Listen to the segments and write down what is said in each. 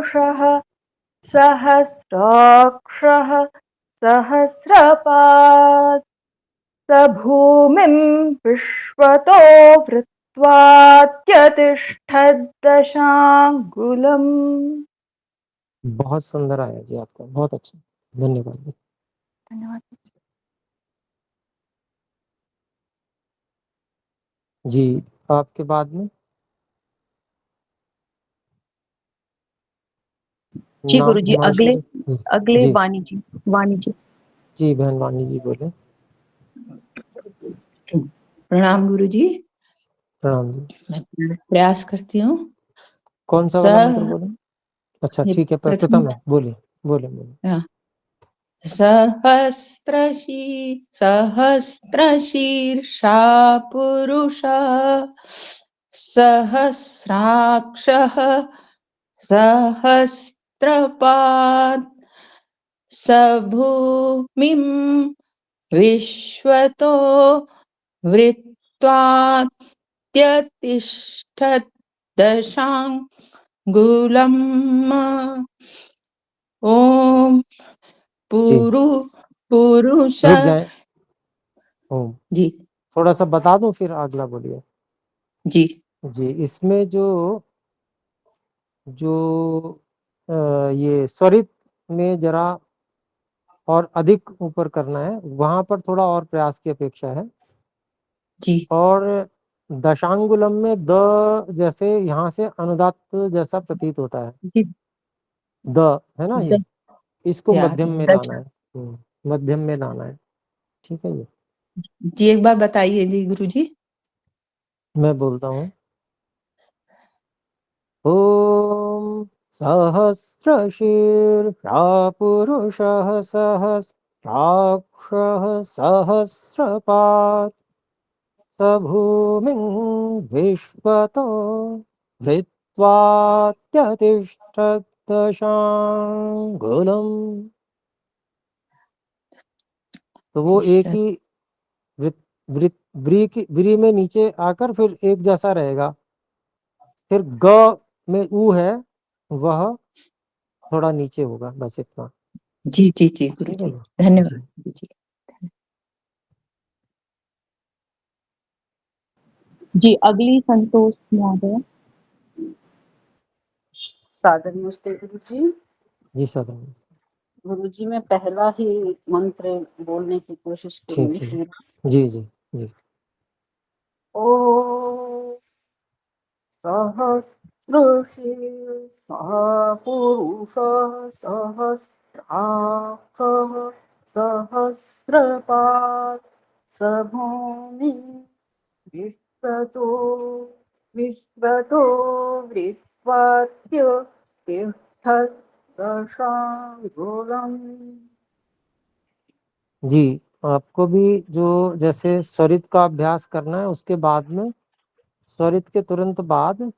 सहस्रपुरुषः सहस्राक्षः सहस्रपात् स भूमिं विश्वतो वृत्वात्यतिष्ठद्दशाङ्गुलम्। बहुत सुंदर आया जी आपका, बहुत अच्छा, धन्यवाद जी। धन्यवाद जी आपके बाद में जी गुरु जी, हिमांशु अगले जी वाणी जी। जी बहन वाणी जी बोले। प्रणाम गुरु जी। प्रणाम जी। मैं प्रयास करती हूँ। कौन सा वाला मंत्र बोले? अच्छा ये ठीक है, प्रथम है, बोलिए बोलिए। हाँ। सहस्रशीर्षा पुरुषः सहस्राक्षः सहस्रपात् स भूमिं विश्वतो वृत्वात्यतिष्ठत् दशाङ्गुलम्। ओम पुरुष रुक जाए। ओम जी थोड़ा सा बता दो फिर अगला बोलिए। जी जी इसमें जो ये स्वरित में जरा और अधिक ऊपर करना है, वहां पर थोड़ा और प्रयास की अपेक्षा है। जी और दशांगुलम में द जैसे यहाँ से अनुदात्त जैसा प्रतीत होता है, जी द है ना, ये इसको याद मध्यम में लाना है। मध्यम में लाना है, ठीक है ये। जी एक बार बताइए जी गुरु जी। मैं बोलता हूँ, ओम सहस्रशीर्षा पुरुषः सहस्राक्षः सहस्रपात् स भूमिं विश्वतो वृत्वात्यतिष्ठद्दशाङ्गुलम्। तो वो एक ही व्री में नीचे आकर फिर एक जैसा रहेगा। फिर ग में ऊ है, वह थोड़ा नीचे होगा, बस इतना। जी जी जी गुरु ठीक है जी, ना? धन्यवाद गुरु जी। जी अगली संतोष महोदय। सादर नमस्ते गुरु जी। जी सर। गुरु जी मैं पहला ही मंत्र बोलने की कोशिश ठीक करूंगी। है जी जी जी। ओ सहस्रशीर्षः पुरुषः सहस्राक्षः सहस्रपात् स भूमिं विश्वतो वृत्वात्यतिष्ठत् दशाङ्गुलम्। जी आपको भी जो जैसे स्वरित का अभ्यास करना है, उसके बाद में स्वरित के तुरंत बाद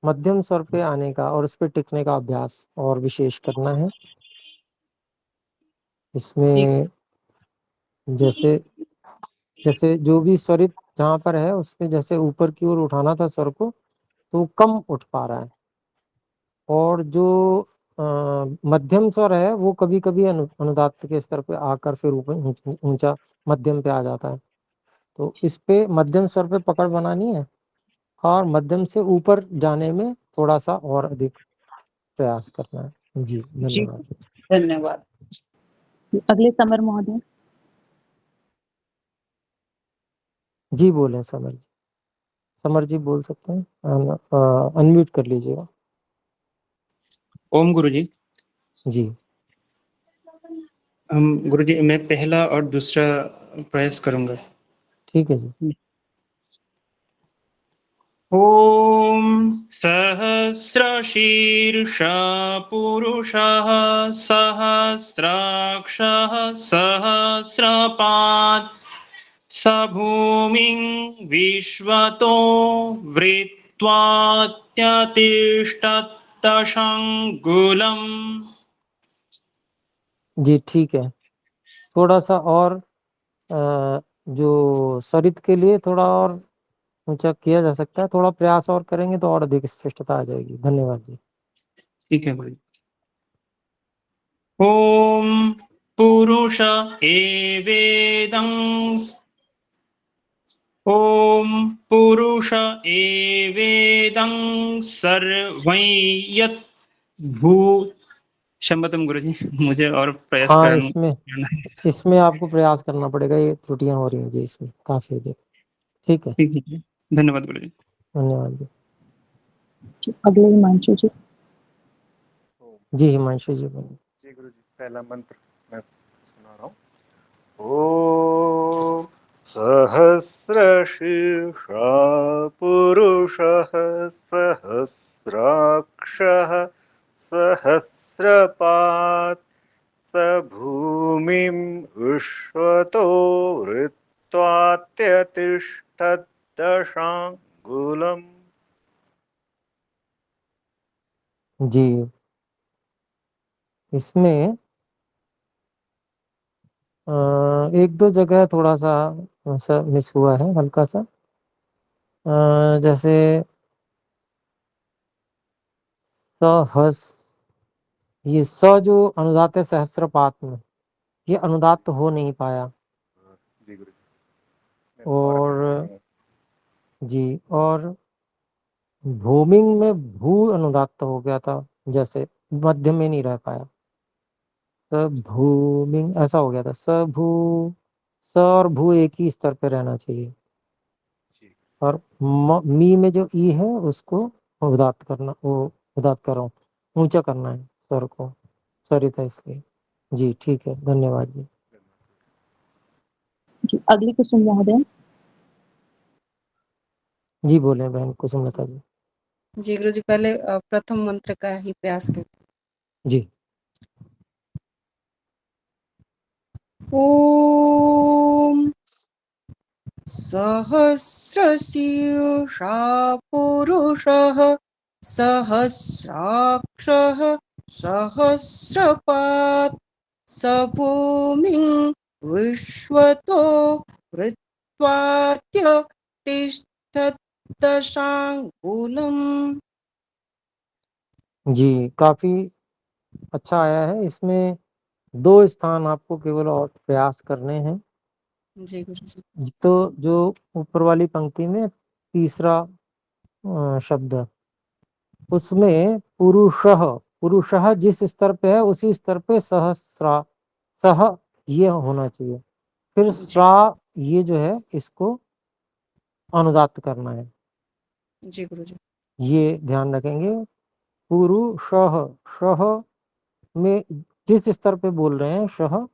मध्यम स्वर पे आने का और उस पे टिकने का अभ्यास और विशेष करना है। इसमें जैसे जैसे जो भी स्वरित जहाँ पर है उसमें जैसे ऊपर की ओर उठाना था स्वर को, तो कम उठ पा रहा है। और जो मध्यम स्वर है वो कभी कभी अनुदात्त के स्तर पे आकर फिर ऊपर ऊंचा मध्यम पे आ जाता है। तो इस पे मध्यम स्वर पे पकड़ बनानी है और मध्यम से ऊपर जाने में थोड़ा सा और अधिक प्रयास करना है। जी धन्यवाद। धन्यवाद। अगले समर महोदय। जी बोले समर जी। समर जी बोल सकते हैं, अनम्यूट कर लीजिएगा। ओम गुरु जी। जी गुरु जी मैं पहला और दूसरा प्रयास करूंगा। ठीक है जी। ओम सहस्रशीर्षा पुरुषः सहस्राक्षः सहस्रपात् स भूमिं विश्वतो वृत्वात्यतिष्ठत् दशाङ्गुलम्। जी ठीक है, थोड़ा सा और जो स्वरित के लिए थोड़ा और ऊंचा किया जा सकता है। थोड़ा प्रयास और करेंगे तो और अधिक स्पष्टता आ जाएगी। धन्यवाद जी। ठीक है गुरु जी। ओम पुरुष एवेदं ओम पुरुष एवेदं सर्वं यत् भू क्षमतम गुरु जी, मुझे और प्रयास हाँ, करना इसमें आपको प्रयास करना पड़ेगा, ये त्रुटियां हो रही हैं जी इसमें काफी देर। ठीक है, ठीक है, धन्यवाद गुरु जी। धन्यवाद जी। जी, अगले हिमांशु जी। जी हिमांशु जी बोलिए। जी गुरु जी, पहला मंत्र मैं सुना रहा हूँ। ओम सहस्रशीर्षा पुरुषः सहस्राक्षः सहस्रपात् स भूमिं विश्वतो वृत्वात्यतिष्ठद्दशाङ्गुलम्। जी, इसमें एक दो जगह थोड़ा सा ऐसा मिस हुआ है हल्का सा। जैसे सहस, ये स जो अनुदात है सहस्रपात में, ये अनुदात तो हो नहीं पाया। जी गुरु जी, मैं दोबारा और करता हूँ। जी, और भूमिंग में भू अनुदात हो गया था, जैसे मध्य में नहीं रह पाया। भूमिंग ऐसा हो गया था, भू, स और भू एक ही स्तर पे रहना चाहिए। जी और मी में जो ई है उसको उदात्त करना, वो उदात्त करो, ऊंचा करना है स्वर को, स्वरित है इसलिए। जी ठीक है, धन्यवाद जी। जी, अगली कुसुम महोदय। जी बोले बहन कुसुमलता जी। जी गुरु जी, पहले प्रथम मंत्र का ही प्रयास करते जी ओम सहस्रशीर्षा पुरुषः सहस्राक्षः सहस्रपात् स भूमिं विश्वतो वृत्वात्य तिष्ठद्दशाङ्गुलम्। जी, काफी अच्छा आया है। इसमें 2 स्थान आपको केवल और प्रयास करने हैं। जी गुरु जी। तो जो ऊपर वाली पंक्ति में तीसरा शब्द, उसमें पुरुषः, पुरुषः जिस स्तर पे है उसी स्तर पे सहस्रा, सह ये होना चाहिए। फिर जी स्रा ये जो है इसको अनुदात्त करना है, जी गुरु जी। ये ध्यान रखेंगे। पुरुषः, शह में जिस स्तर पे बोल रहे हैं शह,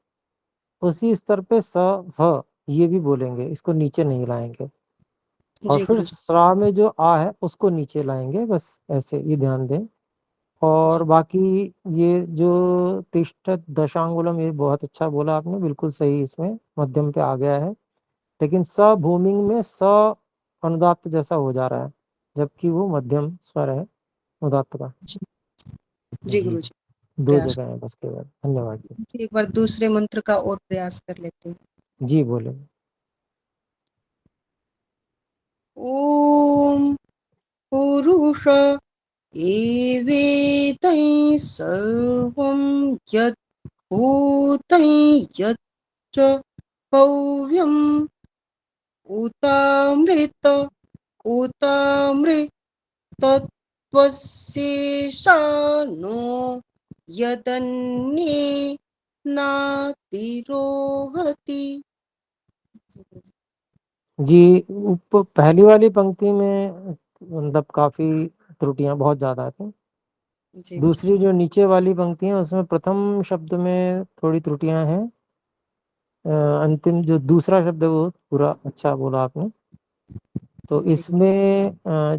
उसी स्तर पे सह ये भी बोलेंगे, इसको नीचे नहीं लाएंगे। और जी फिर गुरु जी। स्रा में जो आ है उसको नीचे लाएंगे, बस ऐसे ये ध्यान दें। और जी बाकी ये जो तिष्ठत दशांगुलम, ये बहुत अच्छा बोला आपने, बिल्कुल सही, इसमें मध्यम पे आ गया है। लेकिन स भूमिंग में स अनुदात्त जैसा हो जा रहा है, जबकि वो मध्यम स्वर है उदात्त का। जी जी जी, गुरु जी। 2 प्रयास, जगह है बस केवल। धन्यवाद जी। एक बार दूसरे मंत्र का और प्रयास कर लेते हैं। जी बोले। ओम पुरुष एवेदै सर्वं यत् भूतं यच्च भव्यम् उतामृत उतामृतत्वशेषानो यदन्ये नातिरोहति। जी, पहली वाली पंक्ति में मतलब काफी त्रुटियां बहुत ज्यादा थी। जी गुरु जी। दूसरी जो नीचे वाली पंक्ति है उसमें प्रथम शब्द में थोड़ी त्रुटियां हैं। अंतिम जो दूसरा शब्द है वो पूरा अच्छा बोला आपने। तो जी इसमें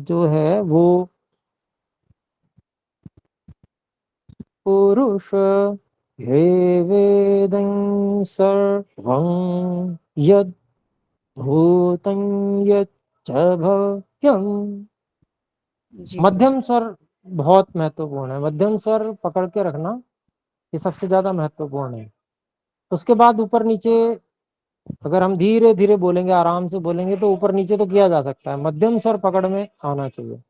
जो है वो पुरुष हे वेदं सर्वं यद् भूतं यच्च भव्यम्। जी गुरु जी। मध्यम स्वर बहुत महत्वपूर्ण है, मध्यम स्वर पकड़ के रखना, ये सबसे ज्यादा महत्वपूर्ण है। उसके बाद ऊपर नीचे अगर हम धीरे धीरे बोलेंगे, आराम से बोलेंगे तो ऊपर नीचे तो किया जा सकता है, मध्यम स्वर पकड़ में आना चाहिए,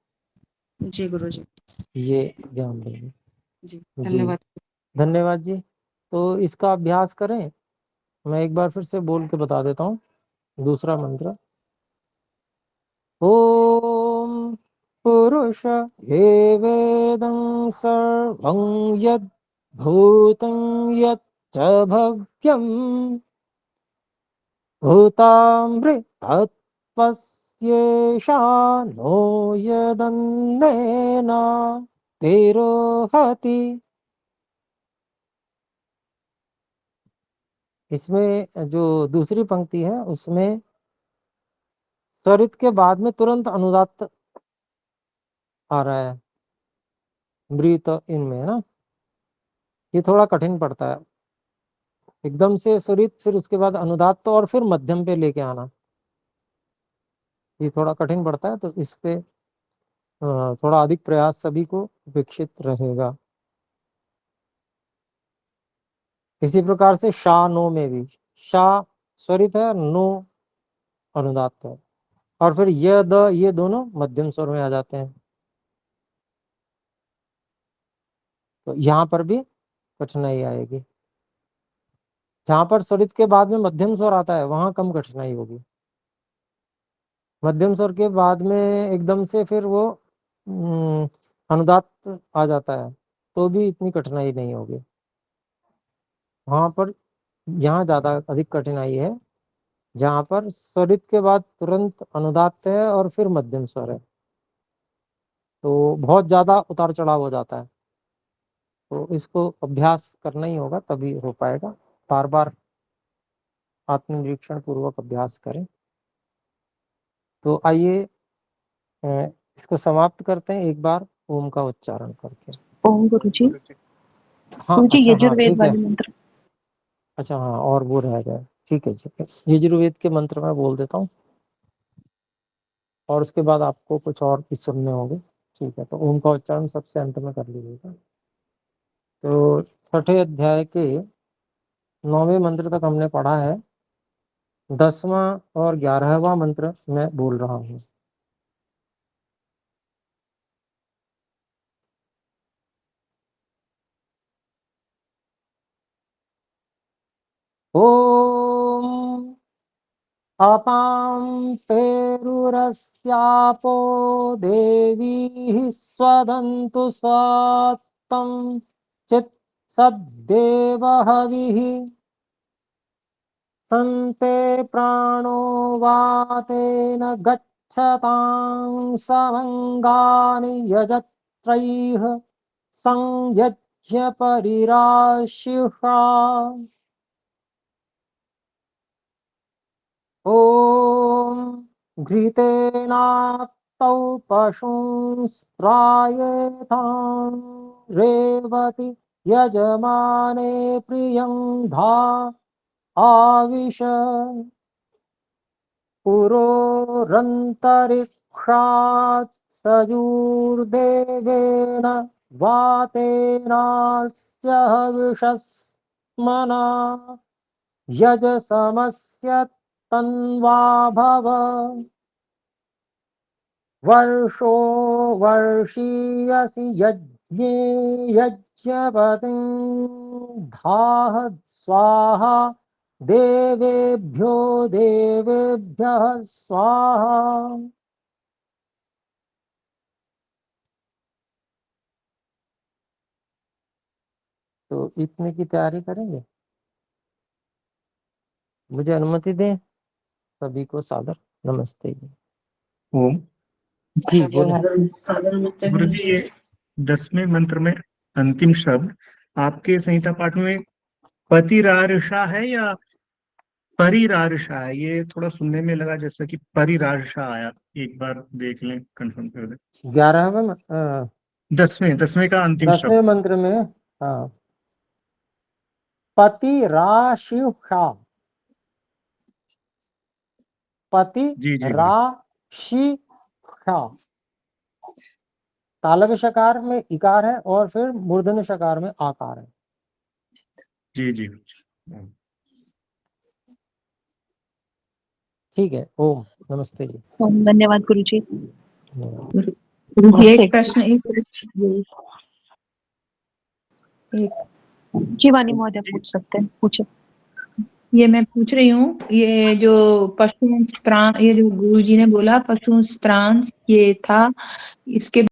जी गुरु जी। ये ध्यान देंगे। जी जी धन्यवाद। धन्यवाद जी। तो इसका अभ्यास करें। मैं एक बार फिर से बोल के बता देता हूँ दूसरा मंत्र। ओम पुरुष एवेदं सर्वं यद् भूतं यच्च भव्यं भूतामृतत्वस्येषानो यदन्नेन तिरोहति। इसमें जो दूसरी पंक्ति है उसमें स्वरित के बाद में तुरंत अनुदात्त आ रहा है ब्रीथ इन में, है ना। ये थोड़ा कठिन पड़ता है, एकदम से स्वरित फिर उसके बाद अनुदात्त और फिर मध्यम पे लेके आना, ये थोड़ा कठिन पड़ता है। तो इस पे थोड़ा अधिक प्रयास सभी को अपेक्षित रहेगा। इसी प्रकार से शा नो में भी शा स्वरित है, नो अनुदात्त है, और फिर य द ये दोनों मध्यम स्वर में आ जाते हैं। तो यहाँ पर भी कठिनाई आएगी। जहाँ पर स्वरित के बाद में मध्यम स्वर आता है वहां कम कठिनाई होगी। मध्यम स्वर के बाद में एकदम से फिर वो अनुदात्त आ जाता है तो भी इतनी कठिनाई नहीं होगी वहां पर। यहाँ ज्यादा अधिक कठिनाई है जहाँ पर स्वरित के बाद तुरंत अनुदात्त है और फिर मध्यम स्वर है, तो बहुत ज्यादा उतार चढ़ाव हो जाता है। तो इसको अभ्यास करना ही होगा तभी हो पाएगा। बार बार आत्मनिरीक्षण पूर्वक अभ्यास करें। तो आइए इसको समाप्त करते हैं एक बार ओम का उच्चारण करके। ओम गुरुजी। गुरु जी। हाँ गुरुजी अच्छा, हाँ यजुर्वेद ठीक है। वाले मंत्र। अच्छा हाँ, और वो रह गया। ठीक है ठीक है, यजुर्वेद के मंत्र मैं बोल देता हूँ और उसके बाद आपको कुछ और भी सुनने होंगे। ठीक है, तो ओम का उच्चारण सबसे अंत में कर लीजिएगा। तो छठे अध्याय के 9वें मंत्र तक हमने पढ़ा है। 10वां और 11वां मंत्र मैं बोल रहा हूँ। ओम अपां पेरुरस्यापो देवी स्वदन्तु स्वात्तं चित् सद्देव हविः सन्ते प्राणो वातेन गच्छतां समङ्गानि यजत्रैः संयज्य परिराशिषा। ॐ घृतेनाप्तौ पशुंस्त्रायेथां रेवति यजमाने प्रियं धा आविश पुरोरन्तरिक्षात् सयूर्देवेन वातेनास्य हविषस्मना यजसमस्य तन्वा भव वर्षो वर्षीयसि यज्ञे यज्ञपतिं धाः स्वाहा देवेभ्यो देवेभ्यः स्वाहा। तो इतने की तैयारी करेंगे। मुझे अनुमति दें। सभी को सादर नमस्ते जी। ओम। जी बोले। गुरु जी, ये 10वें मंत्र में अंतिम शब्द आपके संहिता पाठ में पतिरार्षा है या परिरार्षा है? ये थोड़ा सुनने में लगा जैसा कि परिरार्षा आया। एक बार देख लें, कंफर्म कर दें। 11वें 10वें का अंतिम 10वें शब्द। मंत्र में हाँ, पति राशिषा, पति जी जी गुरु। राशिषा। तालव्य शकार में इकार है और फिर मूर्धन्य शकार में आकार है। जी जी। ठीक है, ओम नमस्ते जी। ओम धन्यवाद गुरुजी। धन्यवाद। गुरु जी एक प्रश्न जी वाणी महोदय पूछ सकते हैं, पूछे। ये मैं पूछ रही हूँ, ये जो पशु स्त्राण, ये जो गुरु जी ने बोला पशु स्त्रांश, ये था, इसके